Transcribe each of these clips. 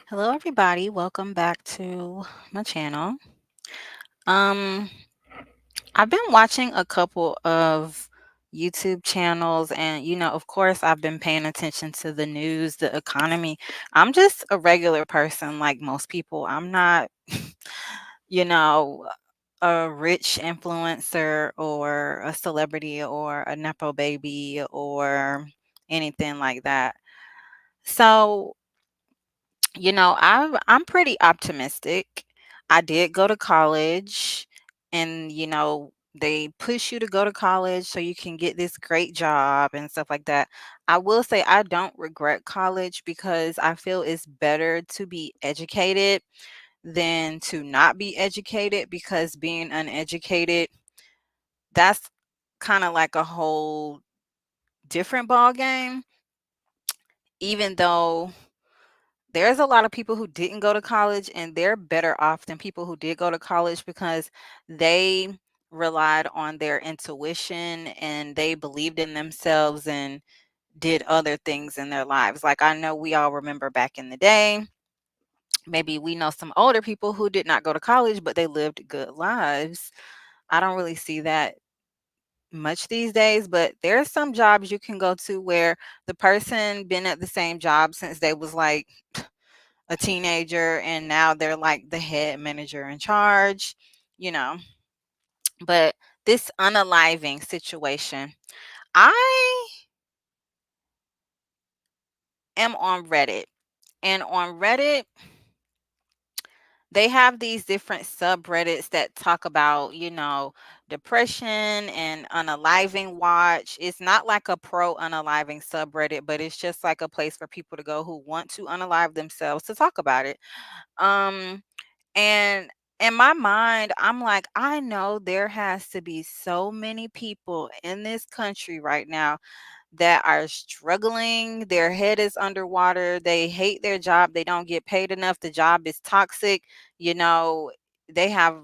Hello, everybody. Welcome back to my channel. Um, I've been watching a couple of YouTube channels, and of course, I've been paying attention to the news, the economy. I'm just a regular person, like most people. I'm not, you know, a rich influencer or a celebrity or a nepo baby or anything like that. So I'm pretty optimistic. I did go to college, and they push you to go to college so you can get this great job and stuff like that. I will say I don't regret college because I feel it's better to be educated than to not be educated, because being uneducated, that's kind of like a whole different ball game. Even though there's a lot of people who didn't go to college, and they're better off than people who did go to college, because they relied on their intuition and they believed in themselves and did other things in their lives. Like, I know we all remember back in the day, maybe we know some older people who did not go to college, but they lived good lives. I don't really see that much these days, but there's some jobs you can go to where the person been at the same job since they was like a teenager, and now they're like the head manager in charge, you know. But this unaliving situation, I am on Reddit, and on Reddit, they have these different subreddits that talk about, depression and unaliving watch. It's not like a pro unaliving subreddit, but it's just like a place for people to go who want to unalive themselves to talk about it. Um, And in my mind, I'm like, I know there has to be so many people in this country right now that are struggling. Their head is underwater. They hate their job. They don't get paid enough. The job is toxic. You know, they have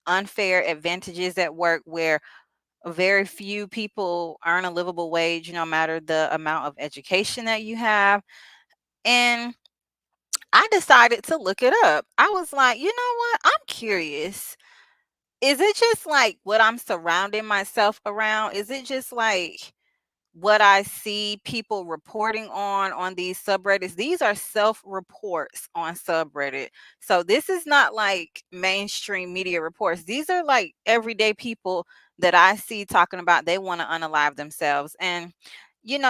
unfair advantages at work where very few people earn a livable wage, no matter the amount of education that you have. And I decided to look it up. I was like, you know what? I'm curious. Is it just like what I'm surrounding myself around? Is it just like what I see people reporting on these subreddits? These are self-reports on subreddit. So this is not like mainstream media reports. These are like everyday people that I see talking about they want to unalive themselves. And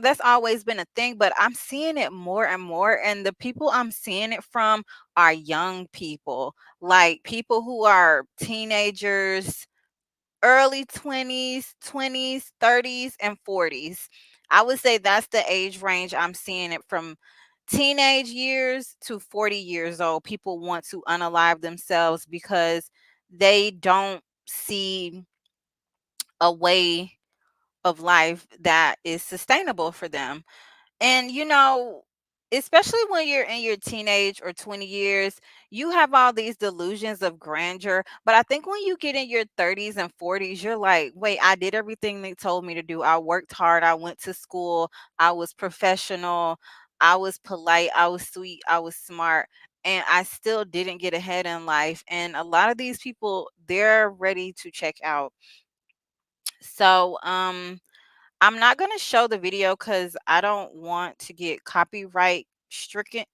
that's always been a thing, but I'm seeing it more and more. And the people I'm seeing it from are young people, like people who are teenagers, early 20s, 30s, and 40s. I would say that's the age range I'm seeing it from. Teenage years to 40 years old, people want to unalive themselves because they don't see a way of life that is sustainable for them. And especially when you're in your teenage or 20 years, you have all these delusions of grandeur. But I think when you get in your 30s and 40s, you're like, wait, I did everything they told me to do. I worked hard. I went to school. I was professional. I was polite. I was sweet. I was smart. And I still didn't get ahead in life. And a lot of these people, they're ready to check out. So, I'm not going to show the video because I don't want to get copyright stricken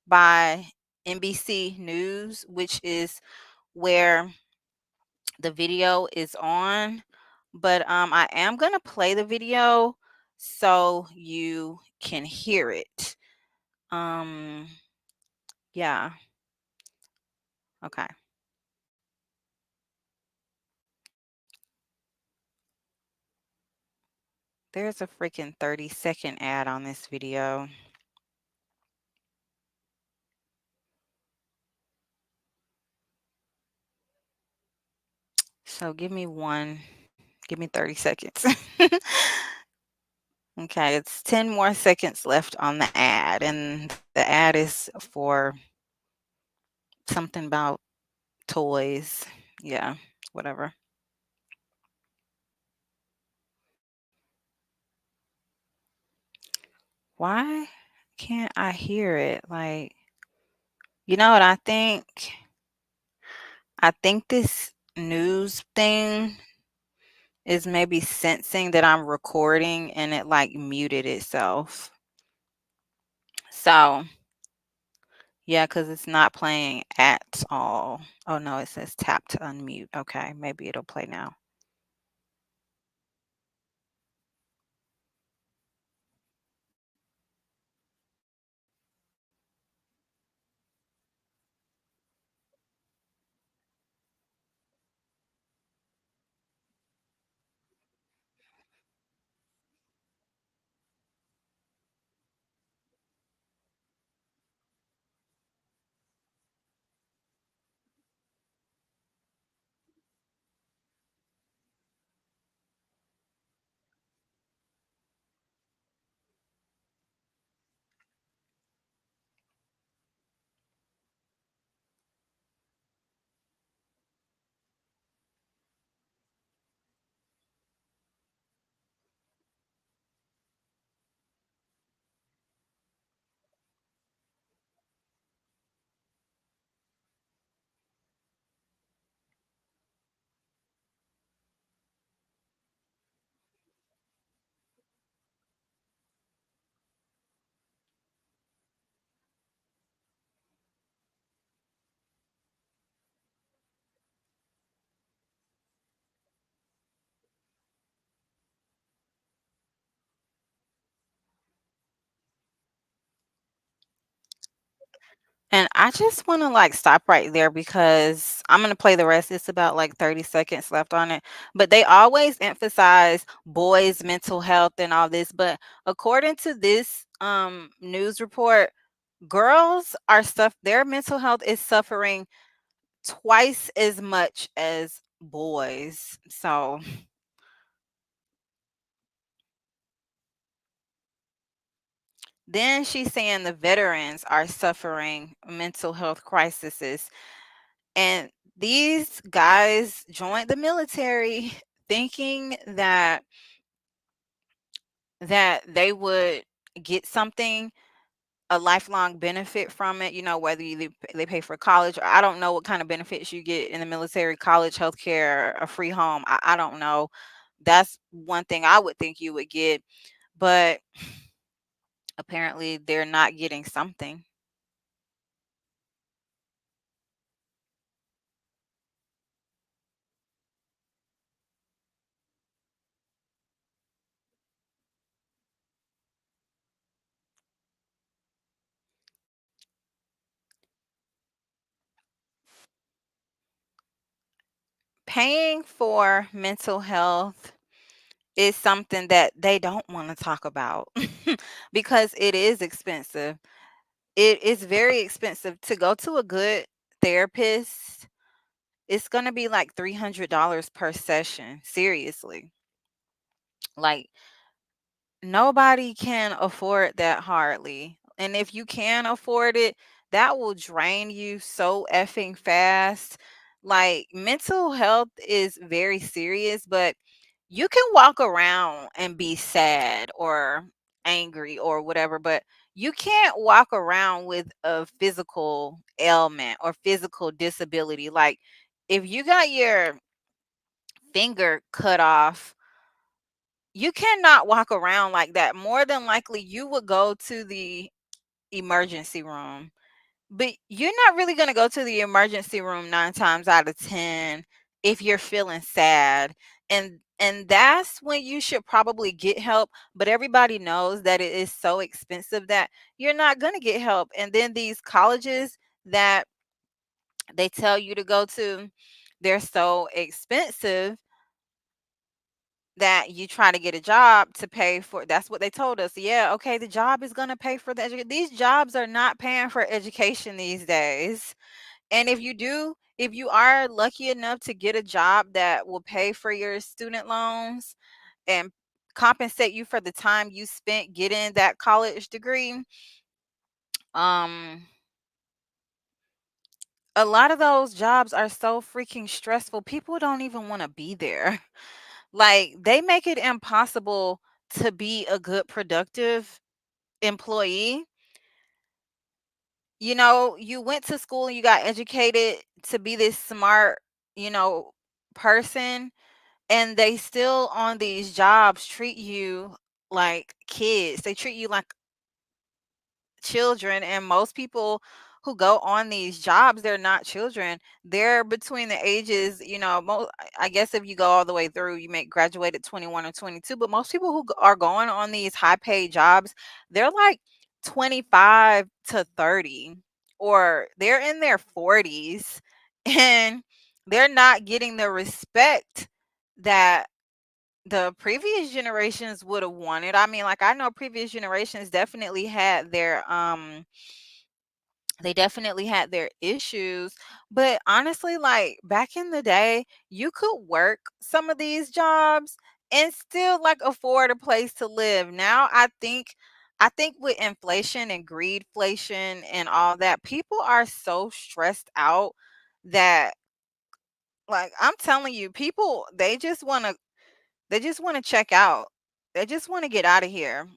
by NBC News, which is where the video is on. But I am going to play the video so you can hear it. Um, yeah. Okay. There's a freaking 30-second ad on this video. So give me 30 seconds. Okay, it's 10 more seconds left on the ad, and the ad is for something about toys. Yeah, whatever. Why? can't I hear it? Like, you know what I think? I think this news thing is maybe sensing that I'm recording and it like muted itself. So, yeah, because it's not playing at all. Oh no, it says tap to unmute. Okay, maybe it'll play now. And I just want to like stop right there because I'm going to play the rest. It's about like 30 seconds left on it. But they always emphasize boys' mental health and all this. But according to this news report, girls are their mental health is suffering twice as much as boys. So then she's saying the veterans are suffering mental health crises. And these guys joined the military thinking that they would get something, a lifelong benefit from it, whether they pay for college, or I don't know what kind of benefits you get in the military, college, healthcare, a free home. I don't know. That's one thing I would think you would get, but apparently they're not getting something. Paying for mental health is something that they don't want to talk about because it is expensive. It is very expensive to go to a good therapist. It's going to be like $300 per session. Seriously. Like, nobody can afford that hardly. And if you can afford it, that will drain you so effing fast. Like, mental health is very serious, but you can walk around and be sad or angry or whatever, but you can't walk around with a physical ailment or physical disability. Like, if you got your finger cut off, you cannot walk around like that. More than likely, you would go to the emergency room, but you're not really going to go to the emergency room 9 times out of 10 if you're feeling sad. And that's when you should probably get help, but everybody knows that it is so expensive that you're not going to get help. And then these colleges that they tell you to go to, they're so expensive that you try to get a job to pay for. That's what they told us. Yeah, okay, the job is going to pay for the education. These jobs are not paying for education these days. And if you are lucky enough to get a job that will pay for your student loans and compensate you for the time you spent getting that college degree, um a lot of those jobs are so freaking stressful. People don't even want to be there. Like, they make it impossible to be a good productive employee you went to school and you got educated to be this smart, you know, person, and they still on these jobs treat you like kids. They treat you like children, and most people who go on these jobs, they're not children. They're between the ages, I guess if you go all the way through, you may graduate at 21 or 22, but most people who are going on these high paid jobs, they're like 25 to 30, or they're in their 40s, and they're not getting the respect that the previous generations would have wanted. I mean, like, I know previous generations definitely had their they definitely had their issues, but honestly, like, back in the day, you could work some of these jobs and still like afford a place to live. Now, I think with inflation and greedflation and all that, people are so stressed out that, like, I'm telling you, people, they just want to check out. They just want to get out of here.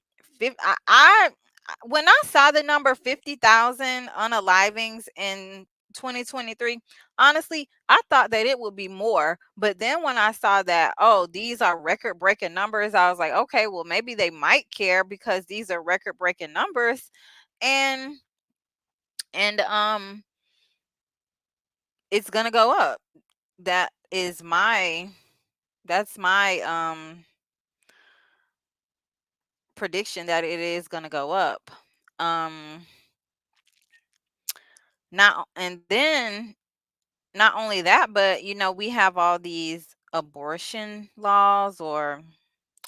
When I saw the number 50,000 unalivings in 2023, honestly, I thought that it would be more. But then when I saw that, oh, these are record breaking numbers, I was like, okay, well, maybe they might care because these are record breaking numbers. And and it's gonna go up. That is my that's my prediction, that it is going to go up. Um not and then Not only that, but we have all these abortion laws, or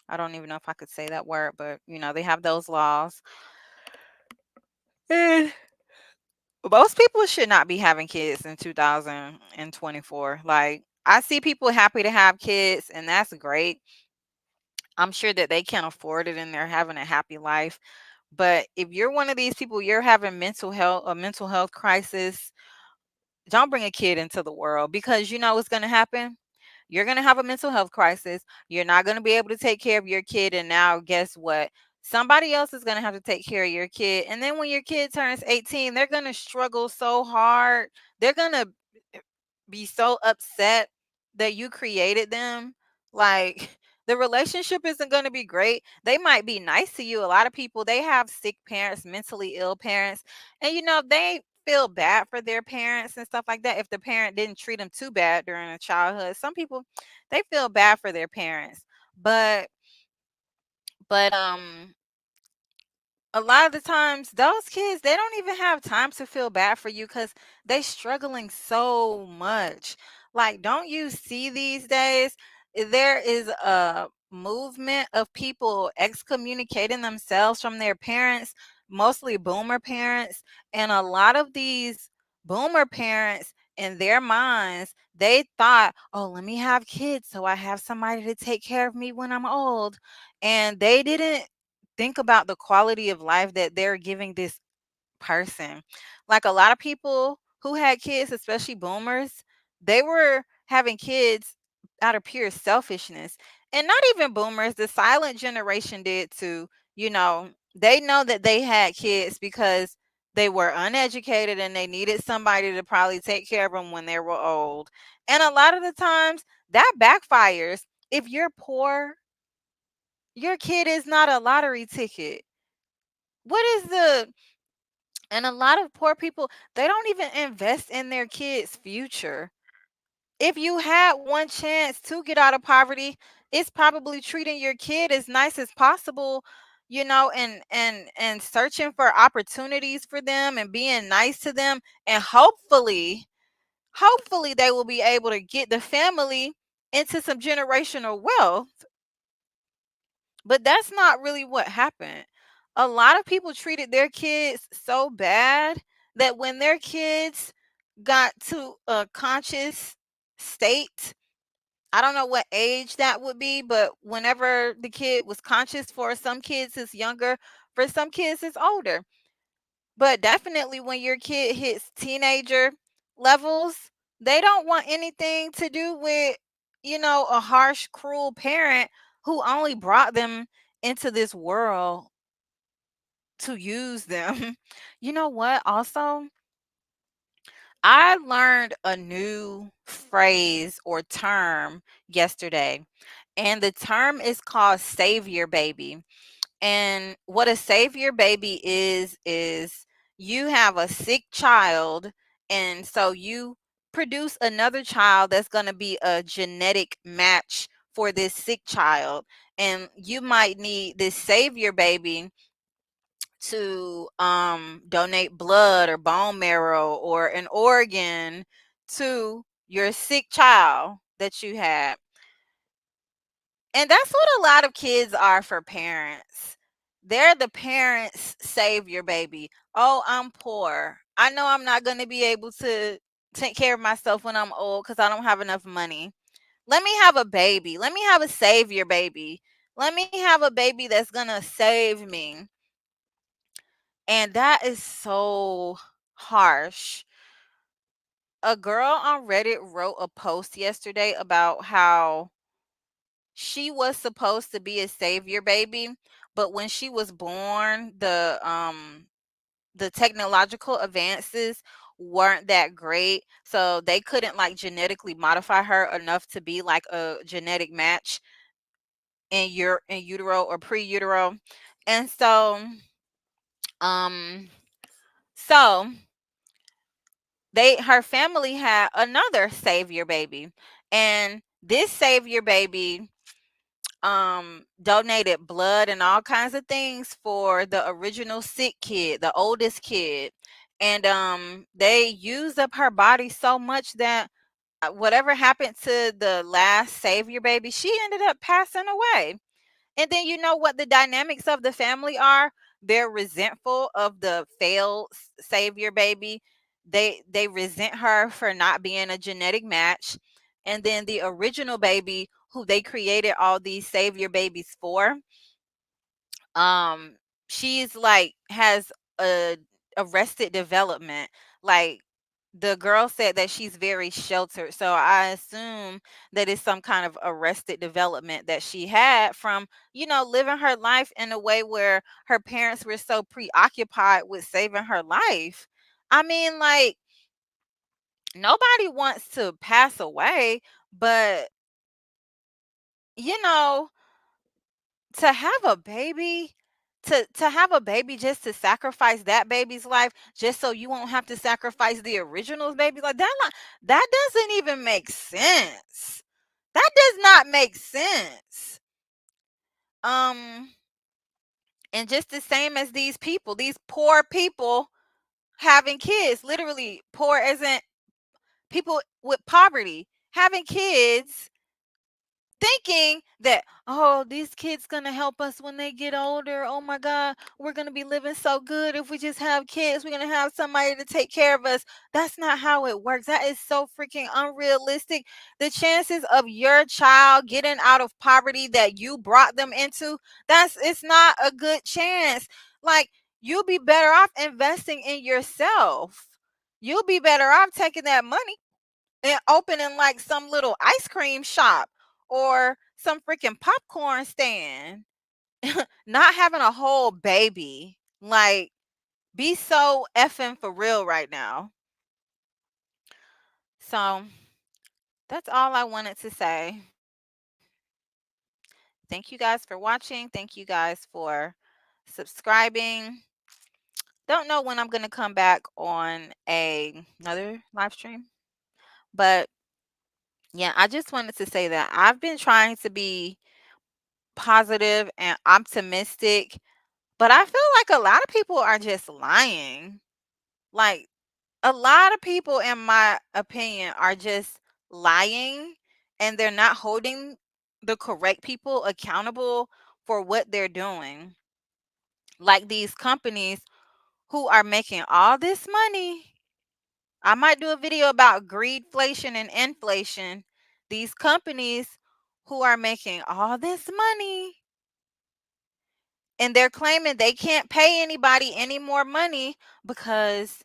I don't even know if I could say that word, but they have those laws. And most people should not be having kids in 2024. Like, I see people happy to have kids, and that's great. I'm sure that they can afford it and they're having a happy life. But if you're one of these people, you're having a mental health crisis, don't bring a kid into the world, because you know what's going to happen. You're going to have a mental health crisis. You're not going to be able to take care of your kid. And now, guess what? Somebody else is going to have to take care of your kid. And then when your kid turns 18, they're going to struggle so hard. They're going to be so upset that you created them. Like, the relationship isn't going to be great. They might be nice to you. A lot of people, they have sick parents, mentally ill parents, and they feel bad for their parents and stuff like that if the parent didn't treat them too bad during their childhood. Some people, they feel bad for their parents. But but a lot of the times, those kids, they don't even have time to feel bad for you because they struggling so much. Like, don't you see these days there is a movement of people excommunicating themselves from their parents, mostly boomer parents, and a lot of these boomer parents, in their minds, they thought, oh, let me have kids so I have somebody to take care of me when I'm old. And they didn't think about the quality of life that they're giving this person. Like, a lot of people who had kids, especially boomers, they were having kids out of pure selfishness. And not even boomers, the silent generation did too. They know that they had kids because they were uneducated and they needed somebody to probably take care of them when they were old. And a lot of the times that backfires. If you're poor, your kid is not a lottery ticket. What is the And a lot of poor people, they don't even invest in their kids' future. If you had one chance to get out of poverty, it's probably treating your kid as nice as possible, and searching for opportunities for them and being nice to them, and hopefully they will be able to get the family into some generational wealth. But that's not really what happened. A lot of people treated their kids so bad that when their kids got to a conscious state, I don't know what age that would be, but whenever the kid was conscious, for some kids it's younger, for some kids it's older. But definitely when your kid hits teenager levels, they don't want anything to do with, a harsh, cruel parent who only brought them into this world to use them. You know what? Also, I learned a new phrase or term yesterday, and the term is called savior baby. And what a savior baby is you have a sick child, and so you produce another child that's going to be a genetic match for this sick child. And you might need this savior baby to donate blood or bone marrow or an organ to your sick child that you had. And that's what a lot of kids are for parents. They're the parents' savior baby. Oh, I'm poor. I know I'm not going to be able to take care of myself when I'm old because I don't have enough money. Let me have a baby. Let me have a savior baby. Let me have a baby that's going to save me. And that is so harsh. A girl on Reddit wrote a post yesterday about how she was supposed to be a savior baby, but when she was born, the technological advances weren't that great, so they couldn't like genetically modify her enough to be like a genetic match in utero or pre-utero. And um so they her family had another savior baby, and this savior baby donated blood and all kinds of things for the original sick kid, the oldest kid. And they used up her body so much that whatever happened to the last savior baby, she ended up passing away. And then you know what the dynamics of the family are? They're resentful of the failed savior baby. They resent her for not being a genetic match. And then the original baby who they created all these savior babies for, um she's like has a arrested development. Like, the girl said that she's very sheltered, so I assume that it's some kind of arrested development that she had from, living her life in a way where her parents were so preoccupied with saving her life. I mean, like, nobody wants to pass away, but you know to have a baby, to have a baby just to sacrifice that baby's life just so you won't have to sacrifice the original's baby, like that doesn't even make sense. That does not make sense. um and just the same as these people, these poor people having kids, literally poor as in people with poverty having kids, thinking that, oh, these kids gonna help us when they get older. Oh my god, we're gonna be living so good if we just have kids. We're gonna have somebody to take care of us. That's not how it works. That is so freaking unrealistic. The chances of your child getting out of poverty that you brought them into, it's not a good chance. Like, you'll be better off investing in yourself. You'll be better off taking that money and opening like some little ice cream shop or some freaking popcorn stand, not having a whole baby. Like, be so effing for real right now. So that's all I wanted to say. Thank you guys for watching. Thank you guys for subscribing. Don't know when I'm going to come back on another live stream, but yeah, I just wanted to say that I've been trying to be positive and optimistic, but I feel like a lot of people are just lying. Like, a lot of people, in my opinion, are just lying, and they're not holding the correct people accountable for what they're doing. Like these companies who are making all this money. I might do a video about greedflation and inflation. These companies who are making all this money, and they're claiming they can't pay anybody any more money because,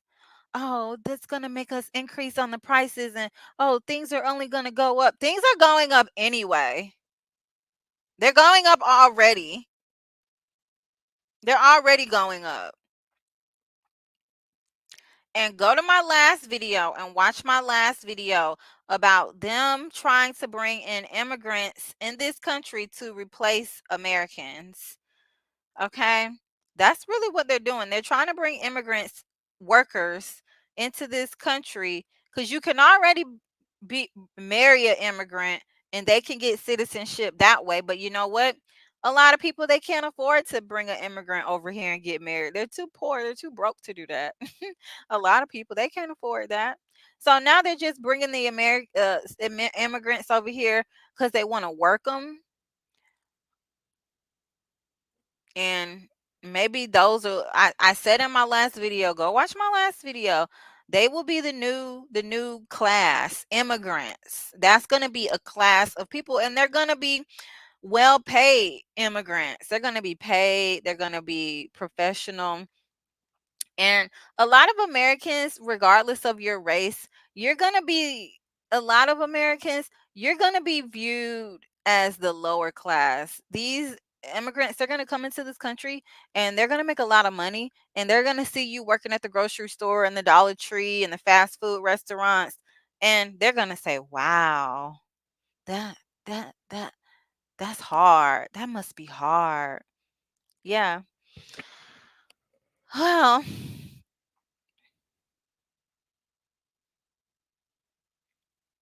oh, that's going to make us increase on the prices, and oh, things are only going to go up. Things are going up anyway. They're going up already. They're already going up. And go to my last video and watch my last video about them trying to bring in immigrants in this country to replace Americans. Okay? That's really what they're doing. They're trying to bring immigrants, workers into this country because you can already be marry an immigrant and they can get citizenship that way. But you know what? A lot of people they can't afford to bring an immigrant over here and get married. They're too poor. They're too broke to do that. A lot of people they can't afford that. So now they're just bringing the immigrants over here because they want to work them, and maybe those are I said in my last video, go watch my last video. They will be the new class immigrants. That's going to be a class of people, and they're going to be well paid immigrants. They're going to be paid, they're going to be professional. And a lot of Americans, regardless of your race, you're going to be, a lot of Americans, you're going to be viewed as the lower class. These immigrants, they're going to come into this country and they're going to make a lot of money, and they're going to see you working at the grocery store and the Dollar Tree and the fast food restaurants, and they're going to say, "Wow, that that that that's hard. That must be hard." Yeah. Well,